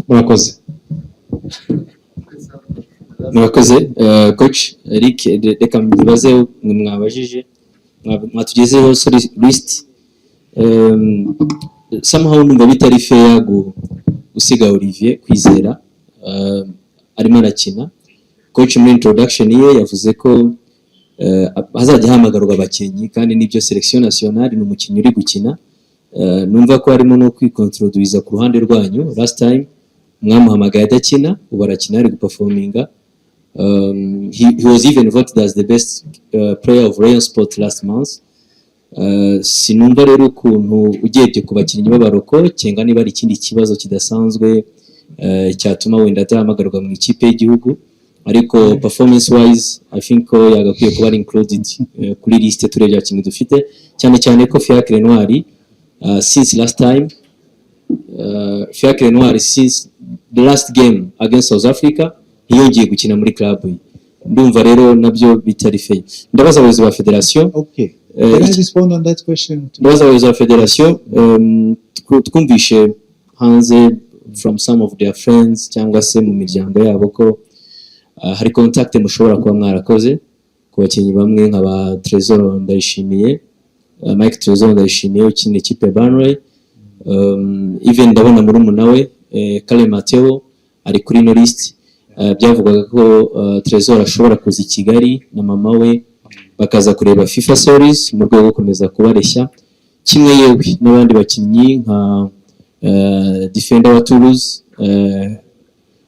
murakoze coach Eric reka mbibaze mwabajije mwatugezeho list somehow numva bitari fair gusiga Olivie Kwizera arimo arakina. Coach muri introduction ye yavuze ko hazajya hamagarwa abakinnyi kandi nibyo selection nationale ni umukinnyi uri gukina. Numva ko harimo no kwikontroduiza ku ruhande rwanyu. Last time mwamuhamagaye adakina ubu arakina ari guperforminga. He was even voted as the best player of Rayon Sport last month. Sinumva rero ukuntu ugebye ku bakinnyi b'abaroko cyangwa niba ari ikindi kibazo kidasanzwe cyatuma wenda atahamagarwa mu ikipe y'igihugu, ariko performance wise I think ko yagakwiye kuba included kuri liste turebye abakinnyi dufite, cyane cyane ko Fiacre Noir since last time Fiacre Noir since the last game against South Africa yongeye gukina muri club ye. Ndumva rero nabyo bitari fair. Ndabaza abayobozi ba federation. Okay. Can I respond on that question? Ndabaza abayobozi ba federation twumvishe hanze from some of their friends cyangwa se mu miryango yabo ko hari contact mushobora kuba mwarakoze ku bakinnyi bamwe nk'aba Trésor Ndayishimiye, Mike Trésor Ndayishimiye ukina ikipe Burnley, even ndabona muri umunawe Kale Mateo ari kuri no list. Byavugaga ko Trésor ashobora kuza i Kigali na mama we bakaza kureba FIFA series mu rwego rwo gukomeza kubareshya, kimwe yewe n'abandi bakinnyi nka defender wa Toulouse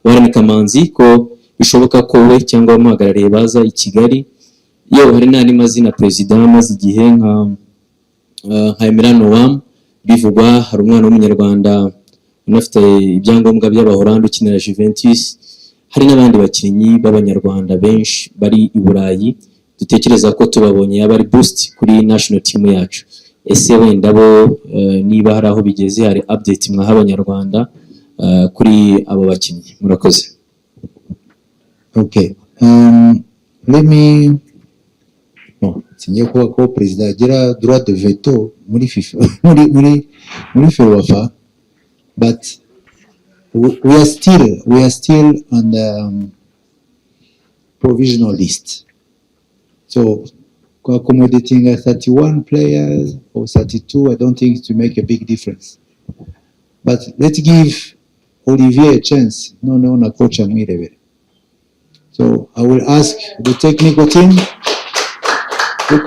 Warren Kamanzi ko bishoboka ko we cyangwa amuhagarariye baza i Kigali. Yewe hari n'andi mazina Perezida amaze igihe nka Emirano Wam bivugwa. Hari umwana w'umunyarwanda unafite ibyangombwa by'abahorandi ukinira Juventus. Hari n'abandi bakinnyi b'abanyarwanda benshi bari i Burayi dutekereza ko tubabonye yaba ari boost kuri national team yacu. Ese wenda bo niba hari aho bigeze hari update mwaha abanyarwanda kuri abo bakinnyi? Murakoze. Okay. Let me sinye ko Perezida agira droit de veto muri FIFA muri Ferwafa, but we are still on the provisional list. So accommodating 31 players or 32, I don't think to make a big difference. But let's give Olivier a chance. No, na coach amwirebe. So I will ask the technical team. I'm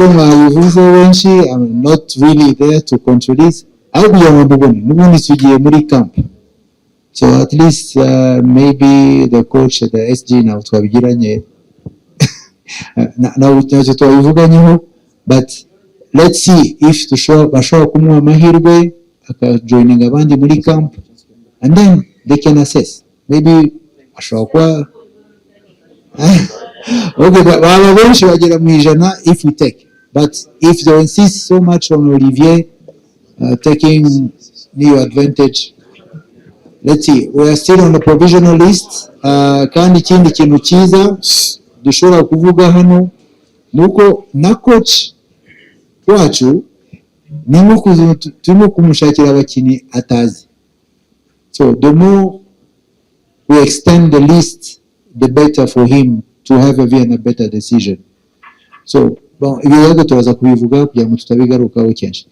not really there to control this. I'll be on the camp. So at least maybe the coach at the SG now to have now, but let's see if to show kumuha amahirwe joining abandi muri camp, and then they can assess. Maybe ashobora okay, baba benshi bagera mu ijana if we take, but if they insist so much on Olivier taking new advantage, let's see. We are still on the provisional list. Kandi ikindi kintu cyiza dushobora kuvuga hano nuko na coach wacu nimo turimo kumushakira abakinnyi atazi. So the more we extend the list, the better for him to have a better decision. So ibiyago turaza kubivuga kugira ngo tutabigarukaho kenshi.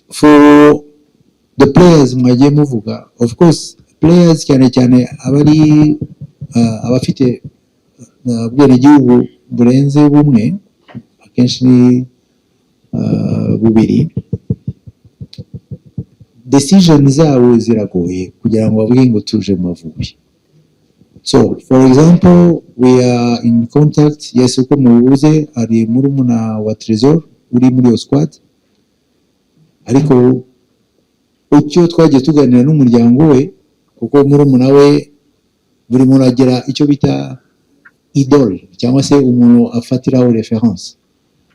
For the players mwagiye muvuga, of course players cyane abari abafite ubwenegihugu burenze bumwe, akenshi ni bubiri, decision zabo ziragoye kugira ngo bavuge ngo tuje mu Mavubi. So for example, we are in contact, yes, uko mubuze ari murumuna wa Trésor uri muri yo squad, ariko ucyo twagiye tuganira n'umuryango we kuko murumuna we buri muntu agira icyo bita idole cyangwa se umuntu afatiraho reference.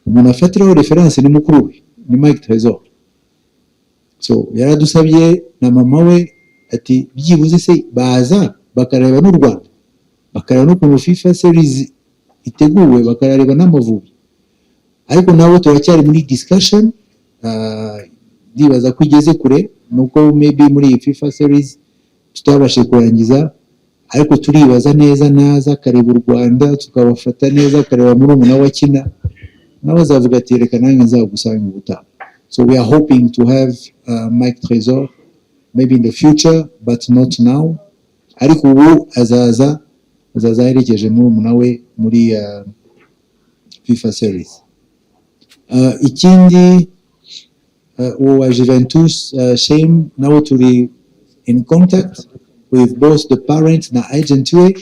Umuntu afatiraho reference ni mukuru we, ni Mike Trésor. So yaradusabye na mama we ati byibuze se baza bakareba n'u Rwanda, bakareba n'ukuntu FIFA series iteguwe, bakareba n'Amavubi. Ariko nabo turacyari muri discussion ndibaza ko igeze kure nuko maybe muri iyi FIFA series tutabashe kurangiza, ariko turibaza neza naza akareba u Rwanda tukabafata neza, akareba muri umuna wa kina nawe azavuga ati reka nanjye nzagusanga ubutaha. So we are hoping to have Mike Trésor maybe in the future but not now, ariko ubu azaza aherekeje muri umuna we muri FIFA series. Ikindi uwo wa Juventus Shame nawe turi in contact with both the parents na agent we,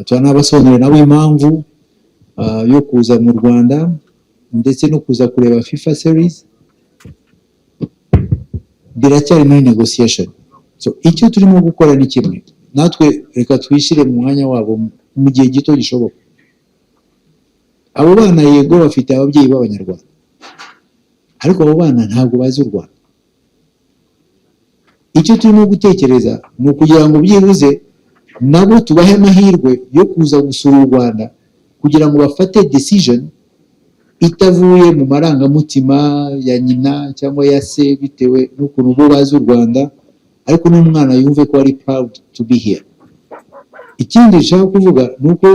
turanabasobanurira nabo impamvu yo kuza mu Rwanda ndetse no kuza kureba FIFA series. Biracyari muri negotiation, so icyo turimo gukora ni kimwe, natwe reka twishyire mu mwanya wabo mu gihe gito gishoboka. Abo bana yego bafite ababyeyi b'Abanyarwanda, ariko abo bana ntabwo bazi u Rwanda. Icyo turimo gutekereza ni ukugira ngo byibuze nabo tubahe amahirwe yo kuza gusura u Rwanda kugira ngo bafate decision itavuye mu marangamutima ya nyina cyangwa ya se bitewe n'ukuntu bo bazi u Rwanda, ariko n'umwana yumve ko ari proud to be here. Ikindi nshaka kuvuga ni uko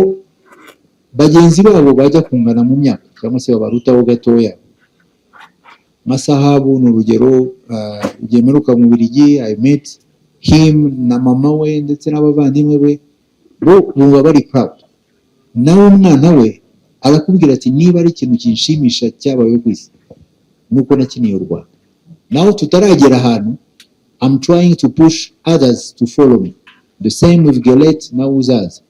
bagenzi babo bajya kungana mu myaka cyangwa se babarutaho gatoya. Masahabu ni urugero, ugemeruka mu Bubiligi, I met him na mama we ndetse n'abavandimwe be, bo bumva bari proud. Nawe umwana we arakubwira ati niba ari ikintu kinshimisha cyabaye ku isi nuko nakiniye u Rwanda. Naho tutaragera ahantu, I'm trying to push others to follow me. The same with Gelet na uzaza.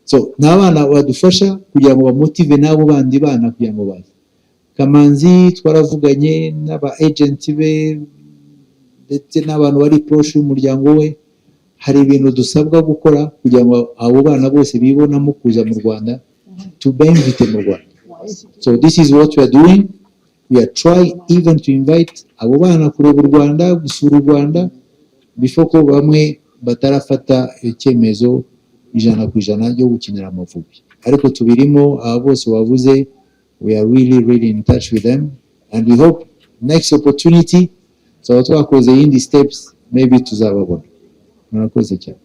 So n'abana badufasha kugira ngo bamotive nabo bandi bana kugira ngo baze. Kamanzi twaravuganye n'aba agent be ndetse n'abantu bari proche y'umuryango we, hari ibintu dusabwa gukora kugira ngo abo bana bose bibonamo kuza mu Rwanda to benefit mu Rwanda. So this is what we are doing. We are trying even to invite abo bana kureba u Rwanda, gusura u Rwanda before ko bamwe batarafata icyemezo 100% cyo gukinira Amavubi. Ariko tubirimo abo bose wavuze, we are really in touch with them, and we hope next opportunity so twakoze indi steps maybe tuzababona. Murakoze cyane.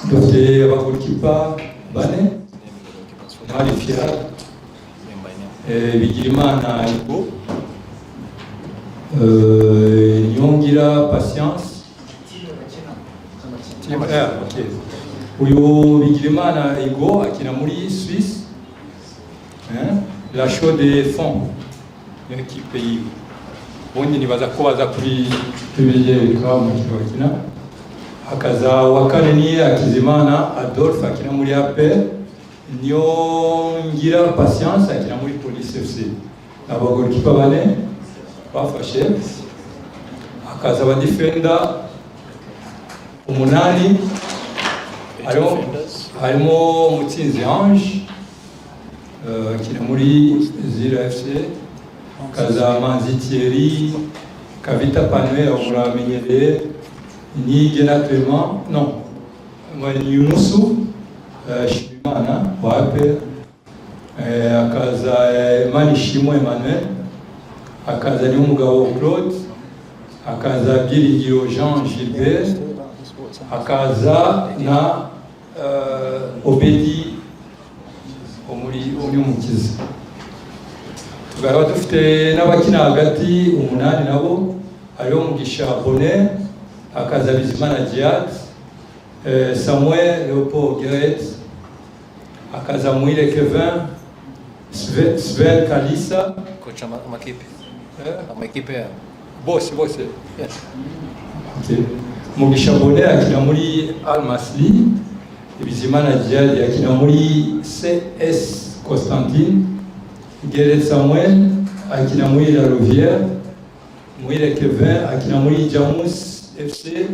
Dufite abagokipa bane, hari Fiat, Bigirimana Igo, Nyongira Patience, okay. Uyu Bigirimana Igo akina muri Suisse, la Chaux de Fonds, l'équipe yiwe. Ubundi nibaza ko baza kuri tubigereka mu kina. Hakaza wa kane ni Akizimana Adolphe akina muri APR, Nyongira Patience akina muri Police FC. Abagolikipa bane bafashe. Hakaza aba defender umunani, harimo Mutsinzi Ange akina muri Zira FC, Hakaza Manzi Thierry, Kavita Panwe muramenyereye, Nige naturellement, non, Yunusu Shimana wa APR, hakaza Manishimo Emmanuel, hakaza Niumugabo Claude, hakaza Byiringiro Jean Gilbert, hakaza na Obedi uri umukiza. Tukaba dufite n'abakina hagati umunani nabo, hariho Mugisha Bonnet, hakaza Bizimana Djihad, Samuel Leopold Gueret, hakaza Muhire Kevin, Sven Kalisa, coach amakipe bose yeah. Okay. Mugisha Bonnet akina muri Al Masli, Bizimana Djihad akina muri CS Constantine, Gueret Samuel akina muri La Louvière, Muhire Kevin akina muri Jamus FC,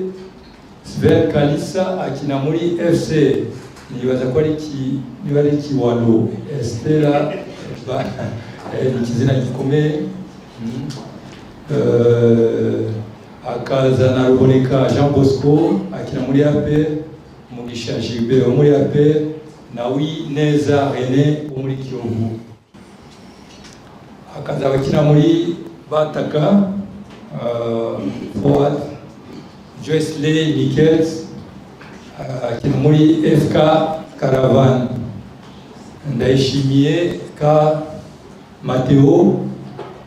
Sven Kalisa akina muri FC, nibaza ko ari Kiwalo Estela ni kizina gikomeye. Hakaza na Ruboneka Jean Bosco akina muri APR, Mugisha Gilbert muri APR, na Neza René muri Kiyovu. Hakaza abakina muri bataka forward, Joycelyn Nichols akina muri FK Caravan, Ndayishimiye Ka Mateo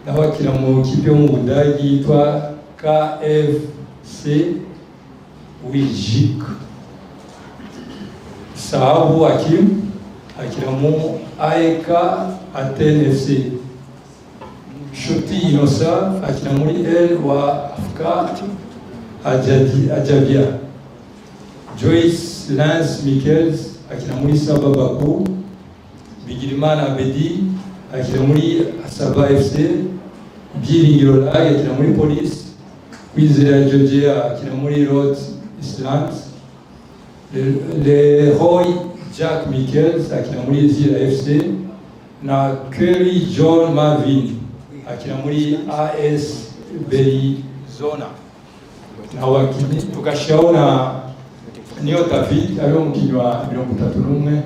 nawe akina mu kipe yo mu Budagi yitwa KFC Wijik. Sahabu Hakim akina mu AEK Athene FC. Shuti Inosa akina muri El wa Afka Ajabiya. Joyce Lance Michels akina muri Saba Baku. Bigirimana Abedi akina muri Asabiye FC. Byiringiro Lag akina muri Police. Kwizera Georgia akina muri Rhodes Island. Leroy Jack Michels akina muri Zira FC. Na Kerry John Marvin akina muri AS Berizona. Na wakini tukashao na Nio David ariyo mukinyi wa 31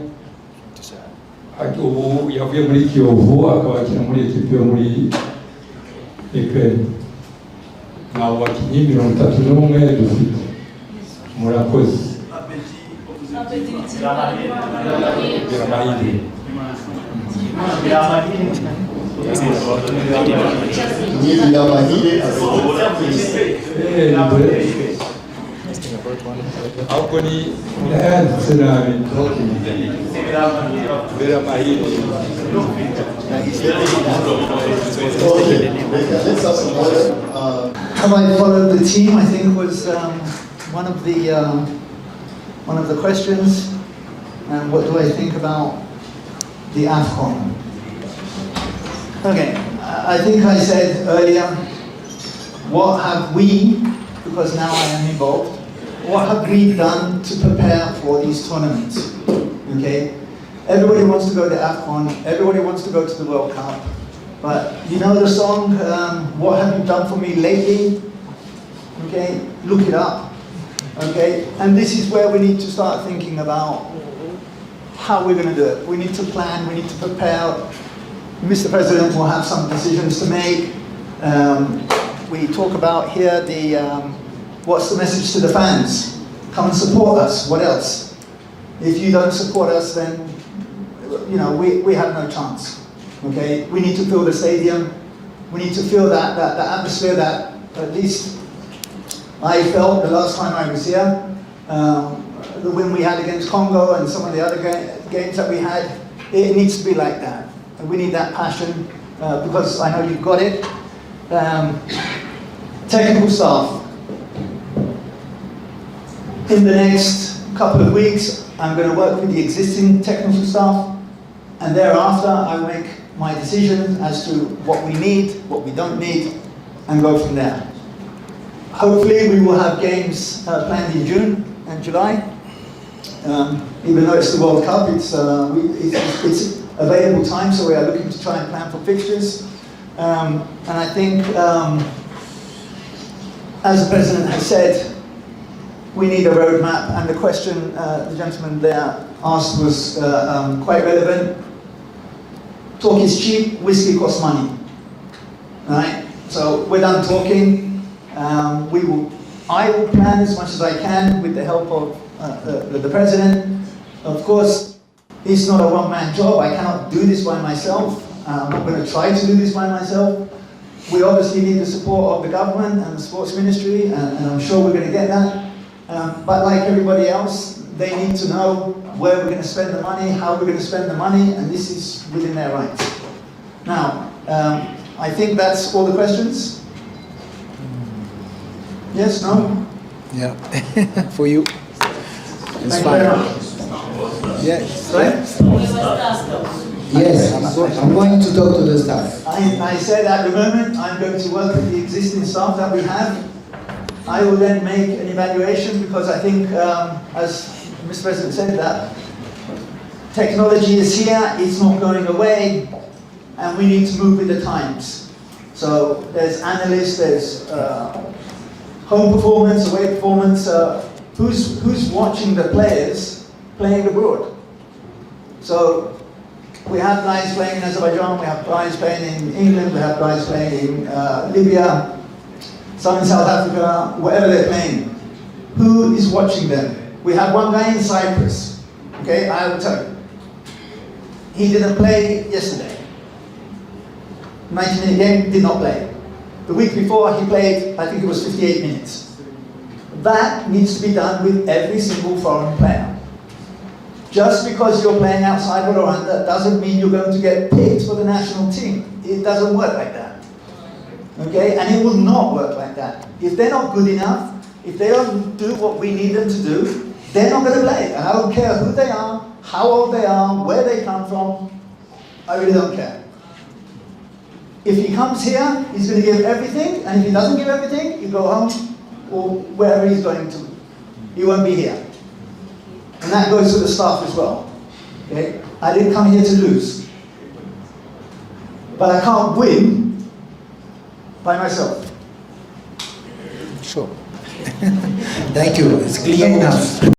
ubu yavuye muri Kiyovu akaba akina muri ekipe yo muri Ukraine. Na wakinyi 31 dufite. Murakoze. Ako ni sinabi Vera Mahili. Have I followed the team? I think was one of the questions. And what do I think about the AFCON? Okay, I think I said earlier, what have we, because now I am involved, what have we done to prepare for these tournaments? Okay, everybody wants to go to AFCON, everybody wants to go to the World Cup, but you know the song, What Have You Done For Me Lately? Okay, look it up. Okay, and this is where we need to start thinking about how we're going to do it. We need to plan, we need to prepare. Mr. President will have some decisions to make. We talk about here what's the message to the fans? Come and support us, what else? If you don't support us, then we have no chance. Okay, we need to fill the stadium. We need to feel that atmosphere that at least I felt the last time I was here. The win we had against Congo and some of the other games that we had, it needs to be like that. And we need that passion because I know you've got it. Technical staff. In the next couple of weeks, I'm going to work with the existing technical staff, and thereafter I'll make my decision as to what we need, what we don't need, and go from there. Hopefully we will have games planned in June and July. Even though it's the World Cup, it's available time, so we are looking to try and plan for fixtures. And I think, as the President has said, we need a roadmap, and the question the gentleman there asked was quite relevant. Talk is cheap, whiskey costs money. Right? So we're done talking. I will plan as much as I can with the help of the President. Of course, it's not a one-man job. I cannot do this by myself. I'm not going to try to do this by myself. We obviously need the support of the government and the sports ministry, and I'm sure we're going to get that. But like everybody else, they need to know where we're going to spend the money, how we're going to spend the money, and this is within their rights. Now, I think that's all the questions. Yes, no? Yeah, for you. It's Thank fine. you very much. Yes. Right? Yes, I'm going to talk to the staff. I said at the moment, I'm going to work with the existing staff that we have. I will then make an evaluation because I think, as Mr. President said, that technology is here, it's not going away, and we need to move with the times. So there's analysts, there's home performance, away performance, who's watching the players playing abroad. So we have guys playing in Azerbaijan, we have guys playing in England, we have guys playing in Libya. some in South Africa, wherever they're playing. Who is watching them? We have one guy in Cyprus, okay, I will tell you. He didn't play yesterday. 90-minute game, did not play. The week before he played, I think it was 58 minutes. That needs to be done with every single foreign player. Just because you're playing outside Rwanda doesn't mean you're going to get picked for the national team. It doesn't work like that. Okay? And it will not work like that. If they're not good enough, if they don't do what we need them to do, they're not going to play. And I don't care who they are, how old they are, where they come from. I really don't care. If he comes here, he's going to give everything, and if he doesn't give everything, you go home or wherever he's going to. He won't be here. And that goes to the staff as well. Okay? I didn't come here to lose. But I can't win by myself. Sure. Thank you. It's clear enough.